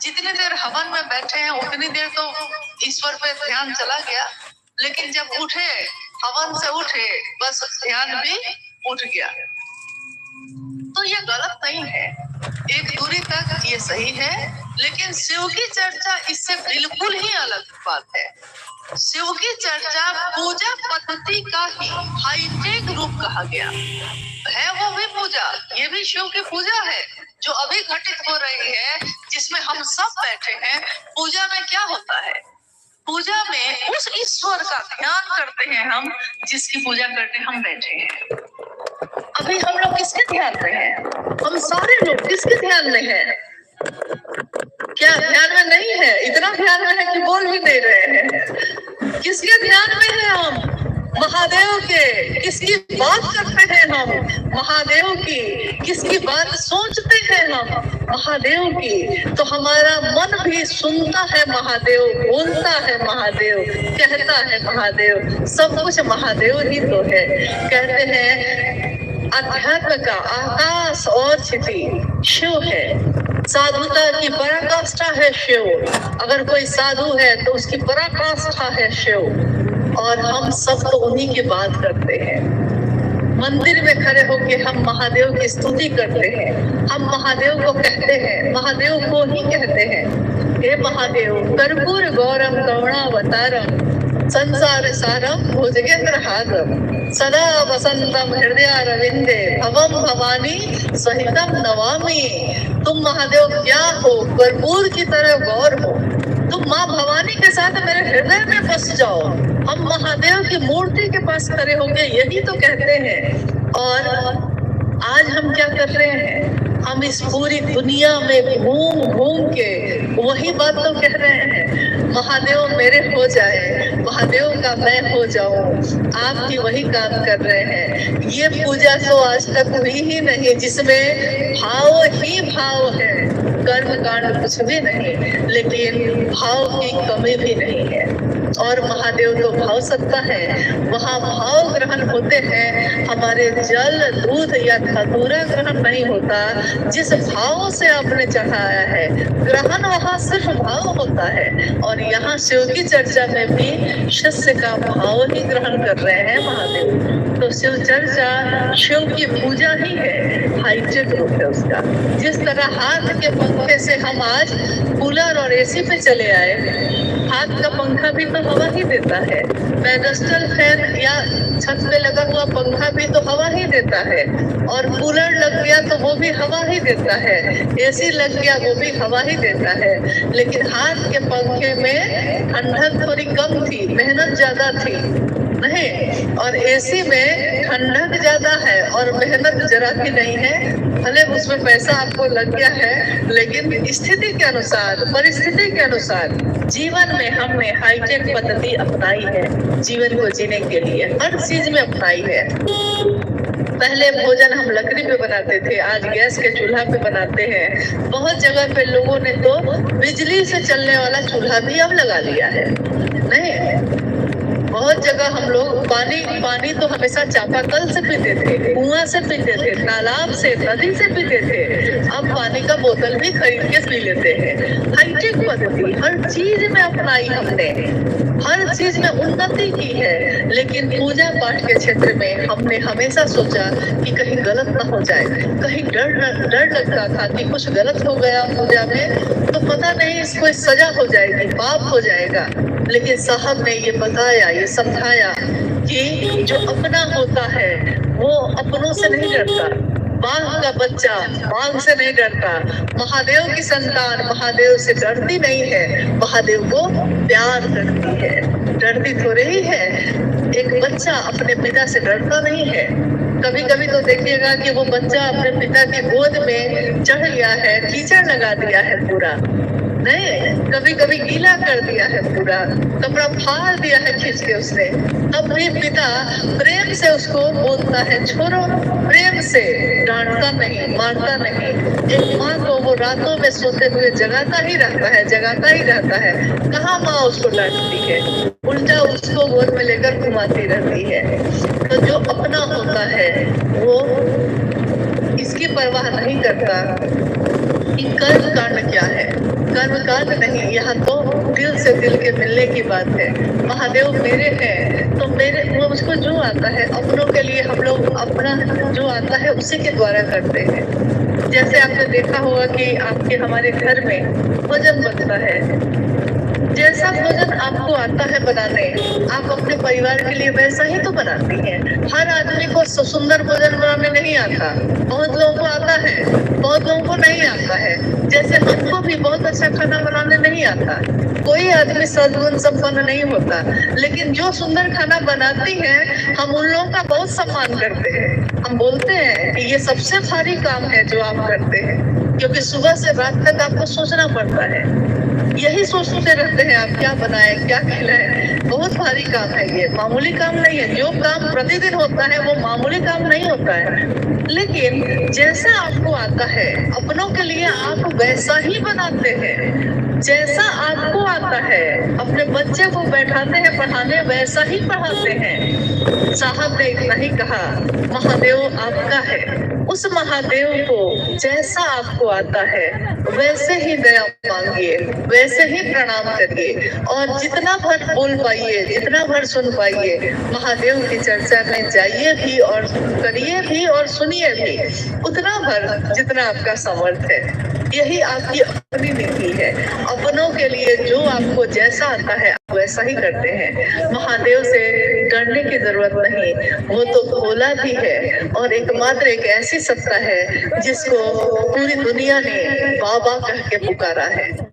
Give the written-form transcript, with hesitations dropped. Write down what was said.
जितनी देर हवन में बैठे हैं उतनी देर तो ईश्वर पे ध्यान चला गया, लेकिन जब उठे, हवन से उठे, बस ध्यान भी उठ गया। तो ये गलत नहीं है, एक दूरी तक ये सही है, लेकिन शिव की चर्चा इससे बिल्कुल ही अलग बात है। शिव की चर्चा पूजा पद्धति का ही हाईटेक रूप कहा गया है। वो भी पूजा, ये भी शिव की पूजा है जो अभी घटित हो रही है, जिसमें हम सब बैठे हैं। पूजा में क्या होता है? पूजा में उस ईश्वर का ध्यान करते हैं हम, जिसकी पूजा करने हम बैठे हैं। अभी हम लोग किसके ध्यान में हैं? हम सारे लोग किसके ध्यान में हैं? क्या ध्यान में नहीं है? इतना ध्यान में है कि बोल भी नहीं रहे हैं। किसके ध्यान में है हम? महादेव के। किसकी बात करते हैं हम? महादेव की। किसकी बात सोचते हैं हम? महादेव की। तो हमारा मन भी सुनता है महादेव, बोलता है महादेव, कहता है महादेव, सब कुछ महादेव ही तो है। कहते हैं अध्यात्म का आकाश और क्षिति शिव है। साधुता की पराकाष्ठा है शिव। अगर कोई साधु है तो उसकी पराकाष्ठा है शिव। और हम सब तो उन्हीं की बात करते हैं। मंदिर में खड़े होके हम महादेव की स्तुति करते हैं, हम महादेव को कहते हैं, महादेव को ही कहते हैं, हे महादेव कर्पूर गौरम करुणावतारम संसार सारम भुजगेंद्र हारम सदा वसंतम हृदय रविंदे भवम भवानी सहितम नवामि। तुम महादेव क्या हो? कर्पूर की तरह गौर हो। तुम माँ भवानी के साथ मेरे हृदय में बस जाओ। हम महादेव की मूर्ति के पास खड़े होंगे, यही तो कहते हैं। और आज हम क्या कर रहे हैं? हम इस पूरी दुनिया में घूम घूम के वही बात तो कह रहे हैं, महादेव मेरे हो जाए, महादेव का मैं हो जाऊं। आपकी वही काम कर रहे हैं। ये पूजा तो आज तक हुई ही नहीं जिसमें भाव ही भाव है, कर्म कांड कुछ भी नहीं, लेकिन भाव की कमी भी नहीं है। और महादेव तो भाव सत्ता है, वहाँ भाव ग्रहण होते हैं। हमारे जल दूध या धतूरा ग्रहण नहीं होता। जिस भाव से आपने चढ़ाया है ग्रहण वहाँ सिर्फ भाव होता है। और यहाँ शिव की चर्चा में भी शिष्य का भाव ही ग्रहण कर रहे हैं महादेव। तो शिव चर्चा शिव की पूजा ही है, हाईटेक रूप है उसका। जिस तरह हाथ के पंखे से हम आज कूलर और एसी पे चले आए, हाथ का पंखा भी तो हवा ही देता है, पेडेस्टल फैन या छत पे लगा हुआ पंखा भी तो हवा ही देता है, और कूलर लग गया तो वो भी हवा ही देता है, एसी लग गया वो भी हवा ही देता है। लेकिन हाथ के पंखे में ठंडक थोड़ी कम थी, मेहनत ज्यादा थी नहीं, और एसी में ठंडक ज्यादा है और मेहनत जरा भी नहीं है। भले उसमें पैसा आपको लग गया है, लेकिन स्थिति के अनुसार, परिस्थिति के अनुसार जीवन में हमने हाईटेक पद्धति अपनाई है। जीवन को जीने के लिए हर चीज में अपनाई है। पहले भोजन हम लकड़ी पे बनाते थे, आज गैस के चूल्हा पे बनाते हैं। बहुत जगह पे लोगों ने तो बिजली से चलने वाला चूल्हा भी अब लगा लिया है नहीं। बहुत जगह हम लोग पानी तो हमेशा चापाकल से पीते थे, कुआं से पीते थे, तालाब से, नदी से पीते थे। अब पानी का बोतल भी खरीद के पी लेते हैं। हाईटेक पद्धति हर चीज में अपनाई हमने, हर चीज में उन्नति की है। लेकिन पूजा पाठ के क्षेत्र में हमने हमेशा सोचा कि कहीं गलत ना हो जाए। कहीं डर लगता था कि कुछ गलत हो गया पूजा में तो पता नहीं इसको सजा हो जाएगी, पाप हो जाएगा। लेकिन साहब ने ये बताया, ये समझाया कि जो अपना होता है वो अपनों से नहीं डरता। बाघ का बच्चा बाघ से नहीं डरता। महादेव की संतान महादेव से डरती नहीं है, महादेव को प्यार करती है, डरती थोड़ी ही है। एक बच्चा अपने पिता से डरता नहीं है। कभी कभी तो देखिएगा कि वो बच्चा अपने पिता की गोद में चढ़ गया है, कीचड़ लगा दिया है पूरा नहीं, कभी कभी गीला कर दिया है, पूरा कपड़ा फाड़ दिया है खींच के उसने। तब भी पिता प्रेम से उसको बोलता है छोड़ो, प्रेम से, डांटता नहीं, मारता नहीं। एक माँ को वो रातों में सोते हुए जगाता ही रहता है, जगाता ही रहता है। कहाँ माँ उसको डांटती है, उल्टा उसको गोद में लेकर घुमाती रहती है। तो जो अपना होता है वो इसकी परवाह नहीं करता। कि कर्म कांड क्या है। कर्म कांड नहीं, यहाँ तो दिल से दिल के मिलने की बात है। महादेव मेरे हैं तो मेरे वो उसको जो आता है अपनों के लिए हम लोग अपना जो आता है उसी के द्वारा करते हैं। जैसे आपने देखा होगा कि आपके हमारे घर में भोजन बनता है, जैसा भोजन आपको आता है बनाने आप अपने परिवार के लिए वैसा ही तो बनाती हैं। हर आदमी को सुंदर भोजन बनाने नहीं आता, बहुत लोगों को आता है, बहुत लोगों को नहीं आता है। जैसे हमको भी बहुत अच्छा खाना बनाने नहीं आता, कोई आदमी सद्गुण संपन्न नहीं होता, लेकिन जो सुंदर खाना बनाती है हम उन लोगों का बहुत सम्मान करते हैं। हम बोलते हैं कि ये सबसे भारी काम है जो आप करते हैं, क्योंकि सुबह से रात तक आपको सोचना पड़ता है, यही सोचते रहते हैं आप क्या बनाए क्या खिलाए। बहुत भारी काम है, ये मामूली काम नहीं है। जो काम प्रतिदिन होता है वो मामूली काम नहीं होता है, लेकिन जैसा आपको आता है अपनों के लिए आप वैसा ही बनाते हैं। जैसा आपको आता है अपने बच्चे को बैठाते हैं पढ़ाने वैसा ही पढ़ाते हैं। साहब ने इतना ही कहा, महादेव आपका है, उस महादेव को जैसा आपको आता है वैसे ही दया मांगिए, वैसे ही प्रणाम करिए, और जितना भर बोल पाइए जितना भर सुन पाइए महादेव की चर्चा में जाइए भी और करिए भी और सुनिए भी, उतना भर जितना आपका सामर्थ है। यही आपकी अपनी नीति है। अपनों के लिए जो आपको जैसा आता है आप वैसा ही करते हैं। महादेव से डरने की जरूरत नहीं, वो तो भोला भी है और एकमात्र एक ऐसी सत्ता है जिसको पूरी दुनिया ने बाबा कह के पुकारा है।